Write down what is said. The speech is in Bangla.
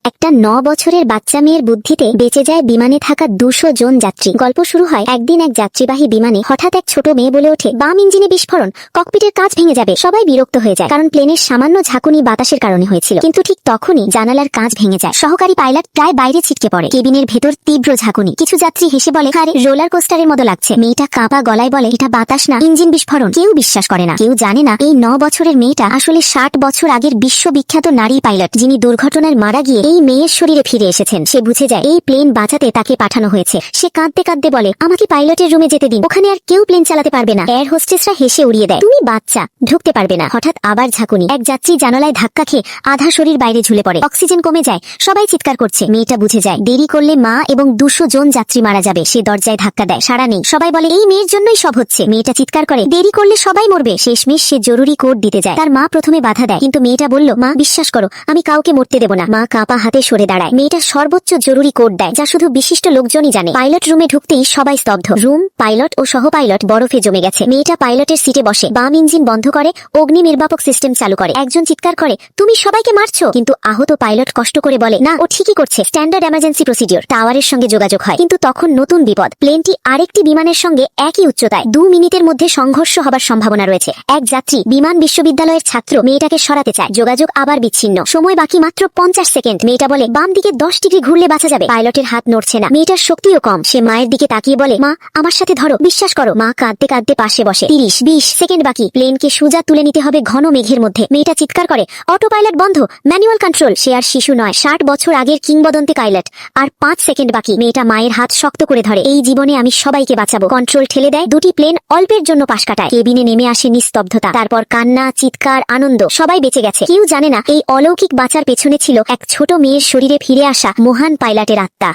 একটা ৯ বছরের বাচ্চা মেয়ের বুদ্ধিতে বেঁচে যায় বিমানে থাকা ২০০ জন যাত্রী। গল্প শুরু হয় একদিন এক যাত্রীবাহী বিমানে হঠাৎ এক ছোট মেয়ে বলে ওঠে, বাম ইঞ্জিনে বিস্ফোরণ, ককপিটের কাঁচ ভেঙে যাবে। সবাই বিরক্ত হয়ে যায়, কারণ প্লেনের সামান্য ঝাঁকুনি বাতাসের কারণে হয়েছিল। কিন্তু ঠিক তখনই জানালার কাঁচ ভেঙে যায়। সহকারী পাইলট প্রায় বাইরে ছিটকে পড়ে। কেবিনের ভেতর তীব্র ঝাঁকুনি। কিছু যাত্রী হেসে বলে, আরে রোলার কোস্টারের মতো লাগছে। মেয়েটা কাঁপা গলায় বলে, এটা বাতাস না, ইঞ্জিন বিস্ফোরণ। কেউ বিশ্বাস করে না। কেউ জানে না এই ৯ বছরের মেয়েটা আসলে ৬০ বছর আগের বিশ্ববিখ্যাত নারী পাইলট, যিনি দুর্ঘটনায় মারা গিয়ে এই মেয়ের শরীরে ফিরে এসেছেন। সে বুঝে যায় এই প্লেন বাঁচাতে তাকে পাঠানো হয়েছে। সে কাঁদতে কাঁদতে বলে, আমাকে পাইলটের রুমে যেতে দিন, ওখানে আর কেউ প্লেন চালাতে পারবে না। এয়ার হোস্টেসরা হেসে উড়িয়ে দেয়, তুমি বাচ্চা, ঢুকতে পারবে না। হঠাৎ আবার ঝাঁকুনি। এক যাত্রী জানালায় ধাক্কা খেয়ে আধা শরীর বাইরে ঝুলে পড়ে। অক্সিজেন কমে যায়। সবাই চিৎকার করছে। মেয়েটা বুঝে যায় দেরি করলে মা এবং ২০০ জন যাত্রী মারা যাবে। সে দরজায় ধাক্কা দেয়, সাড়া নেই। সবাই বলে এই মেয়ের জন্যই সব হচ্ছে। মেয়েটা চিৎকার করে, দেরি করলে সবাই মরবে। শেষমেশ সে জরুরি কোড দিতে যায়। তার মা প্রথমে বাধা দেয়, কিন্তু মেয়েটা বলল, মা বিশ্বাস করো, আমি কাউকে মরতে দেব না। মা কাঁপা হাতে সরে দাঁড়ায়। মেয়েটা সর্বোচ্চ জরুরি কোড দেয়, যা শুধু বিশিষ্ট লোকজনই জানে। পাইলট রুমে ঢুকতেই সবাই স্তব্ধ। রুম, পাইলট ও সহ পাইলট বরফে জমে গেছে। মেয়েটা পাইলটের সিটে বসে, বাম ইঞ্জিন বন্ধ করে অগ্নি নির্বাপক সিস্টেম চালু করে। একজন চিৎকার করে, তুমি সবাইকে মারছো। কিন্তু আহত পাইলট কষ্ট করে বলে, না, ও ঠিকই করছে, স্ট্যান্ডার্ড এমার্জেন্সি প্রসিডিওর। টাওয়ারের সঙ্গে যোগাযোগ হয়, কিন্তু তখন নতুন বিপদ। প্লেনটি আরেকটি বিমানের সঙ্গে একই উচ্চতায়। ২ মিনিটের মধ্যে সংঘর্ষ হবার সম্ভাবনা রয়েছে। এক যাত্রী, বিমান বিশ্ববিদ্যালয়ের ছাত্র, মেয়েটাকে সরাতে চায়। যোগাযোগ আবার বিচ্ছিন্ন। সময় বাকি মাত্র ৫০ সেকেন্ড। মেয়েটা বলে, বাম দিকে ১০ ডিগ্রি ঘুরলে বাঁচা যাবে। পাইলটের হাত নড়ছে না। মেয়েটার শক্তিও কম। সে মায়ের দিকে তাকিয়ে বলে, মা, আমার সাথে ধরো, বিশ্বাস করো। মা কাঁদতে কাঁদতে পাশে বসে। ৩০-২০ সেকেন্ড বাকি। প্লেনকে সোজা তুলে নিতে হবে ঘন মেঘের মধ্যে। মেয়েটা চিৎকার করে, অটো পাইলট বন্ধ, ম্যানুয়াল কন্ট্রোল। সে আর শিশু নয়, ৬০ বছর আগের কিংবদন্তি পাইলট। আর ৫ সেকেন্ড বাকি। মেয়েটা মায়ের হাত শক্ত করে ধরে। এই জীবনে আমি সবাইকে বাঁচাবো। কন্ট্রোল ঠেলে দেয়। দুটি প্লেন অল্পের জন্য পাশ কাটায়। কেবিনে নেমে আসে নিস্তব্ধতা। তারপর কান্না, চিৎকার, আনন্দ। সবাই বেঁচে গেছে। কেউ জানে না এই অলৌকিক বাঁচার পেছনে ছিল এক ছোট মেয়ের শরীরে ফিরে আসা মহান পাইলটের আত্মা।